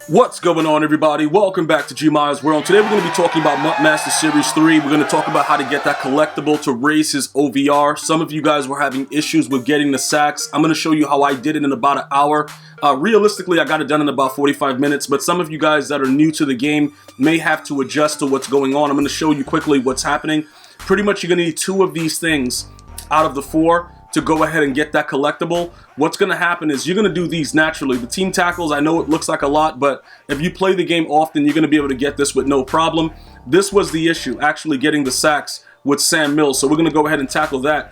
What's going on, everybody? Welcome back to GmiasWorld. Today we're going to be talking about Mutt Master Series 3. We're going to talk about how to get that collectible to raise his OVR. Some of you guys were having issues with getting the sacks. I'm going to show you how I did it in about an hour. Realistically, I got it done in about 45 minutes, but some of you guys that are new to the game may have to adjust to what's going on. I'm going to show you quickly what's happening. Pretty much you're going to need 2 of these things out of the 4 to go ahead and get that collectible. What's going to happen is you're going to do these naturally. The team tackles, I know it looks like a lot, but if you play the game often, you're going to be able to get this with no problem. This was the issue, actually getting the sacks with Sam Mills. So we're going to go ahead and tackle that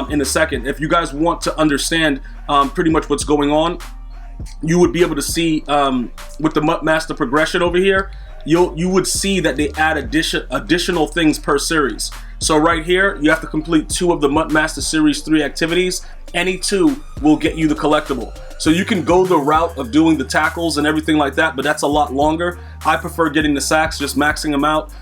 in a second. If you guys want to understand pretty much what's going on, you would be able to see with the Mutt Master progression over here, you would see that they add additional things per series. So right here, you have to complete 2 of the Mutt Master Series 3 activities. Any 2 will get you the collectible. So you can go the route of doing the tackles and everything like that, but that's a lot longer. I prefer getting the sacks, just maxing them out.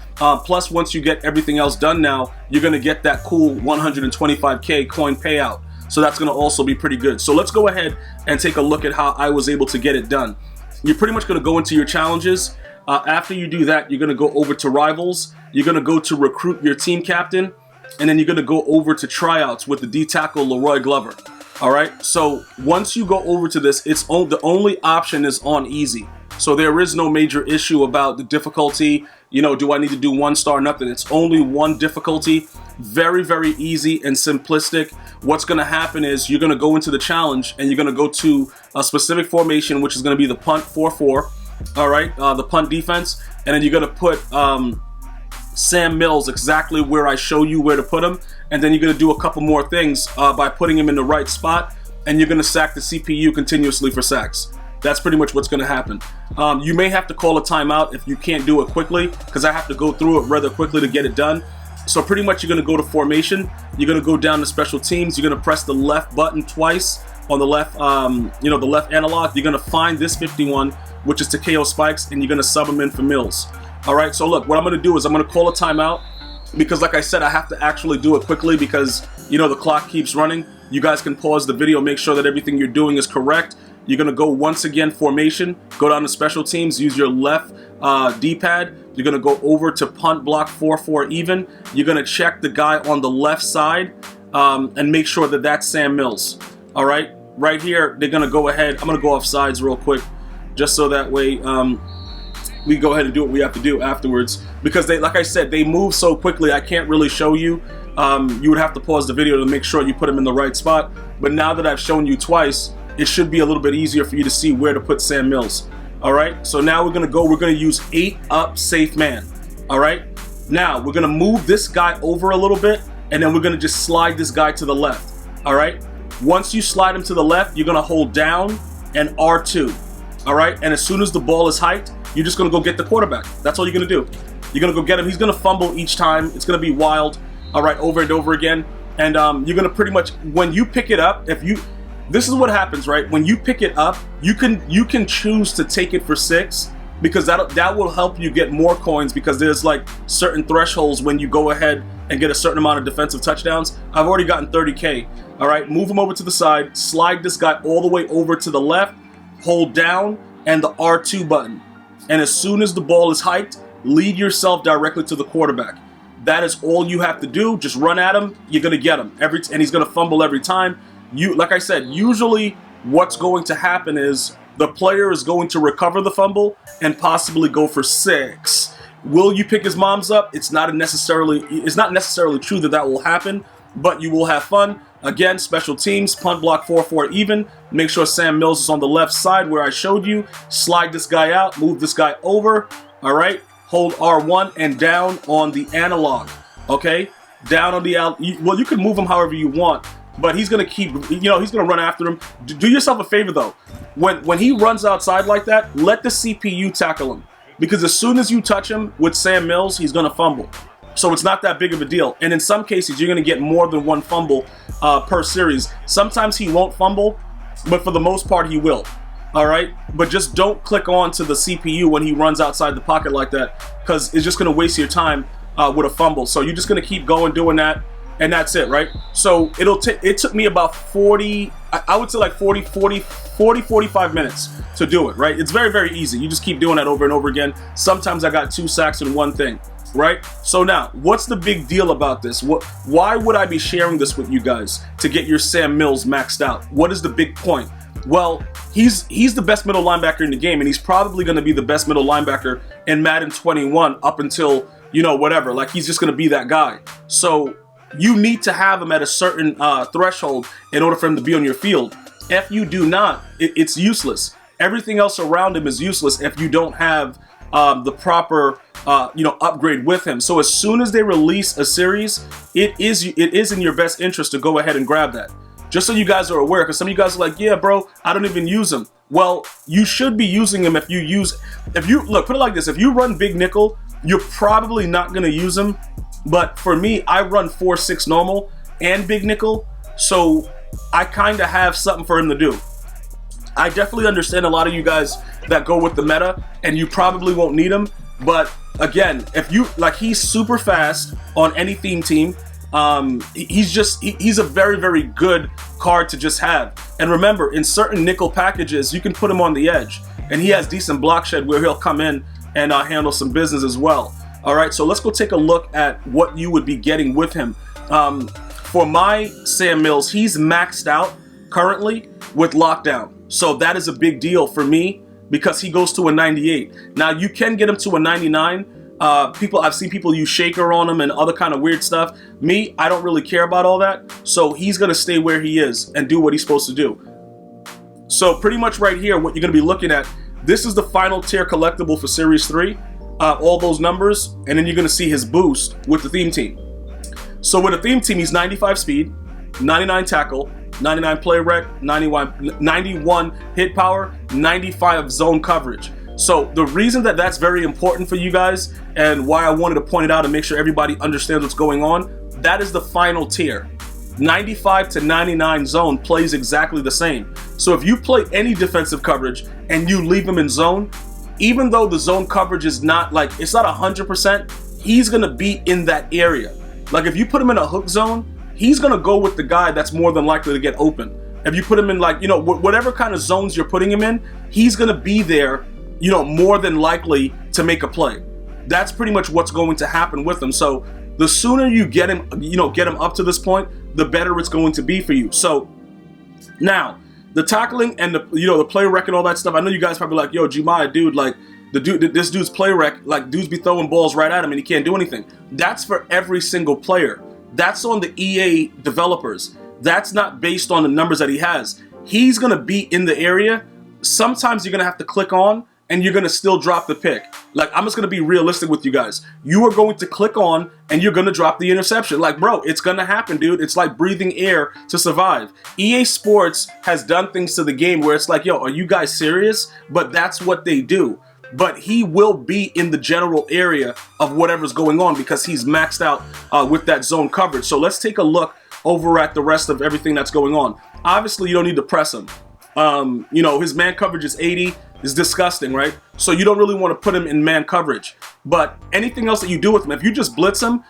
Plus, once you get everything else done now, you're going to get that cool 125K coin payout. So that's going to also be pretty good. So let's go ahead and take a look at how I was able to get it done. You're pretty much going to go into your challenges. After you do that, you're going to go over to Rivals. You're going to go to Recruit Your Team Captain. And then you're going to go over to Tryouts with the D-Tackle Leroy Glover. All right? So once you go over to this, the only option is on Easy. So there is no major issue about the difficulty. You know, do I need to do 1 star? Nothing. It's only 1 difficulty. Very, very easy and simplistic. What's going to happen is you're going to go into the challenge and you're going to go to a specific formation, which is going to be the punt 4-4. All right, the punt defense, and then you're gonna put Sam Mills exactly where I show you where to put him, and then you're gonna do a couple more things by putting him in the right spot, and you're gonna sack the CPU continuously for sacks. That's pretty much what's gonna happen. You may have to call a timeout if you can't do it quickly, because I have to go through it rather quickly to get it done. So pretty much you're gonna go to formation, you're gonna go down to special teams, you're gonna press the left button twice on the left, the left analog. You're gonna find this 51, which is to KO Spikes, and you're gonna sub him in for Mills. All right, so look, what I'm gonna do is I'm gonna call a timeout, because like I said, I have to actually do it quickly because, you know, the clock keeps running. You guys can pause the video, make sure that everything you're doing is correct. You're gonna go once again, formation, go down to special teams, use your left D-pad. You're gonna go over to punt block 4-4 even. You're gonna check the guy on the left side and make sure that that's Sam Mills. All right, right here, they're gonna go ahead. I'm gonna go off sides real quick, just so that way we go ahead and do what we have to do afterwards. Because they, like I said, they move so quickly, I can't really show you. You would have to pause the video to make sure you put them in the right spot. But now that I've shown you twice, it should be a little bit easier for you to see where to put Sam Mills. All right, so now we're gonna use 8 up safe man. All right, now we're gonna move this guy over a little bit, and then we're gonna just slide this guy to the left. All right, once you slide him to the left, you're gonna hold down and R2. All right, and as soon as the ball is hiked, you're just gonna go get the quarterback. That's all you're gonna do. You're gonna go get him. He's gonna fumble each time. It's gonna be wild. All right, over and over again. And you're gonna pretty much, when you pick it up, this is what happens, right? When you pick it up, you can choose to take it for 6, because that will help you get more coins, because there's like certain thresholds when you go ahead and get a certain amount of defensive touchdowns. I've already gotten 30K. All right, move him over to the side, slide this guy all the way over to the left, hold down and the R2 button. And as soon as the ball is hiked, lead yourself directly to the quarterback. That is all you have to do. Just run at him. You're going to get him. And he's going to fumble every time. Like I said, usually what's going to happen is the player is going to recover the fumble and possibly go for 6. Will you pick his moms up? It's not necessarily true that will happen, but you will have fun. Again, special teams, punt block 4-4 even. Make sure Sam Mills is on the left side where I showed you. Slide this guy out, move this guy over. All right, hold R1 and down on the analog. Okay, down on the well, you can move him however you want, but he's gonna keep, he's gonna run after him. Do yourself a favor though. When he runs outside like that, let the CPU tackle him, because as soon as you touch him with Sam Mills, he's gonna fumble. So it's not that big of a deal. And in some cases, you're going to get more than 1 fumble per series. Sometimes he won't fumble, but for the most part, he will. All right? But just don't click on to the CPU when he runs outside the pocket like that, because it's just going to waste your time with a fumble. So you're just going to keep going doing that, and that's it, right? So it took me about 40, I would say like 45 minutes to do it, right? It's very, very easy. You just keep doing that over and over again. Sometimes I got 2 sacks in one thing, right? So now, what's the big deal about this? Why would I be sharing this with you guys to get your Sam Mills maxed out? What is the big point? Well, he's the best middle linebacker in the game, and he's probably going to be the best middle linebacker in Madden 21 up until, you know, whatever. Like, he's just going to be that guy. So you need to have him at a certain threshold in order for him to be on your field. If you do not, it's useless. Everything else around him is useless if you don't have the proper upgrade with him. So as soon as they release a series, it is in your best interest to go ahead and grab that. Just so you guys are aware, because some of you guys are like, yeah, bro, I don't even use him. Well, you should be using him if you look, put it like this, if you run big nickel, you're probably not going to use him. But for me, I run 4-6 normal and big nickel, so I kind of have something for him to do. I definitely understand a lot of you guys that go with the meta, and you probably won't need him. But again, if you like, he's super fast on any theme team. He's a very, very good card to just have. And remember, in certain nickel packages, you can put him on the edge, and he has decent block shed where he'll come in and handle some business as well. All right, so let's go take a look at what you would be getting with him. For my Sam Mills, he's maxed out currently with lockdown. So that is a big deal for me because he goes to a 98. Now, you can get him to a 99. I've seen people use shaker on him and other kind of weird stuff. Me, I don't really care about all that. So he's going to stay where he is and do what he's supposed to do. So pretty much right here, what you're going to be looking at, this is the final tier collectible for Series 3. All those numbers, and then you're going to see his boost with the theme team. So with a theme team, he's 95 speed, 99 tackle, 99 play rec, 91 hit power, 95 zone coverage. So the reason that that's very important for you guys and why I wanted to point it out and make sure everybody understands what's going on, that is the final tier. 95 to 99 zone plays exactly the same. So if you play any defensive coverage and you leave him in zone, even though the zone coverage is not like, it's not 100%, he's going to be in that area. Like if you put him in a hook zone, he's going to go with the guy that's more than likely to get open. If you put him in like, whatever kind of zones you're putting him in, he's going to be there, more than likely to make a play. That's pretty much what's going to happen with him. So the sooner you get him, get him up to this point, the better it's going to be for you. So now, the tackling and the play rec and all that stuff. I know you guys probably like, yo, Gmias, dude, like this dude's play rec, like dudes be throwing balls right at him and he can't do anything. That's for every single player. That's on the EA developers. That's not based on the numbers that he has. He's gonna be in the area. Sometimes you're gonna have to click on and you're gonna still drop the pick. Like, I'm just gonna be realistic with you guys. You are going to click on and you're gonna drop the interception. Like, bro, it's gonna happen, dude. It's like breathing air to survive. EA Sports has done things to the game where it's like, yo, are you guys serious? But that's what they do. But he will be in the general area of whatever's going on because he's maxed out with that zone coverage. So let's take a look over at the rest of everything that's going on. Obviously, you don't need to press him. His man coverage is 80. Is disgusting, right? So you don't really want to put him in man coverage. But anything else that you do with him, if you just blitz him,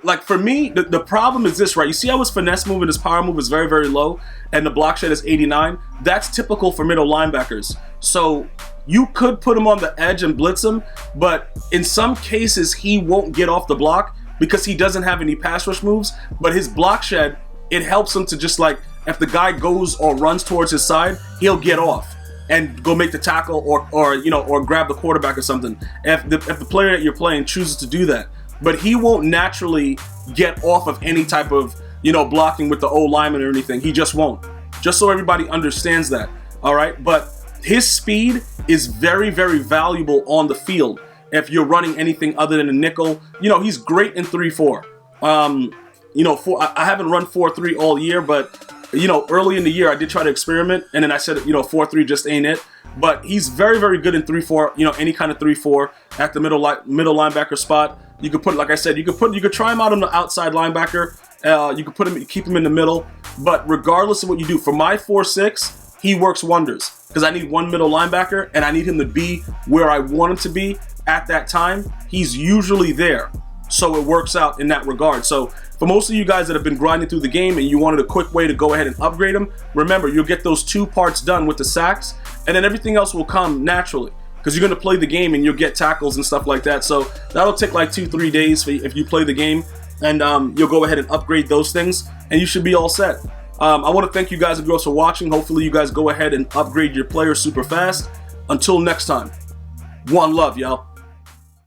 like for me, the problem is this, right? You see how his finesse move and his power move is very, very low, and the block shed is 89? That's typical for middle linebackers. So you could put him on the edge and blitz him, but in some cases, he won't get off the block because he doesn't have any pass rush moves, but his block shed, it helps him to just like, if the guy goes or runs towards his side, he'll get off and go make the tackle or grab the quarterback or something. If the player that you're playing chooses to do that. But he won't naturally get off of any type of, blocking with the O lineman or anything. He just won't. Just so everybody understands that. All right. But his speed is very, very valuable on the field. If you're running anything other than a nickel, he's great in 3-4. I haven't run 4-3 all year, but early in the year I did try to experiment, and then I said, 4-3 just ain't it. But he's very, very good in 3-4. Any kind of 3-4 at the middle linebacker spot. You could put, like I said, you could try him out on the outside linebacker. You could keep him in the middle. But regardless of what you do, for my 4-6, he works wonders because I need one middle linebacker and I need him to be where I want him to be at that time. He's usually there. so it works out in that regard. So for most of you guys that have been grinding through the game and you wanted a quick way to go ahead and upgrade them, remember, you'll get those 2 parts done with the sacks, and then everything else will come naturally, because you're going to play the game and you'll get tackles and stuff like that. So that'll take like 2-3 days if you play the game, and you'll go ahead and upgrade those things, and you should be all set. I want to thank you guys and girls for watching. Hopefully you guys go ahead and upgrade your players super fast. Until next time, one love, y'all.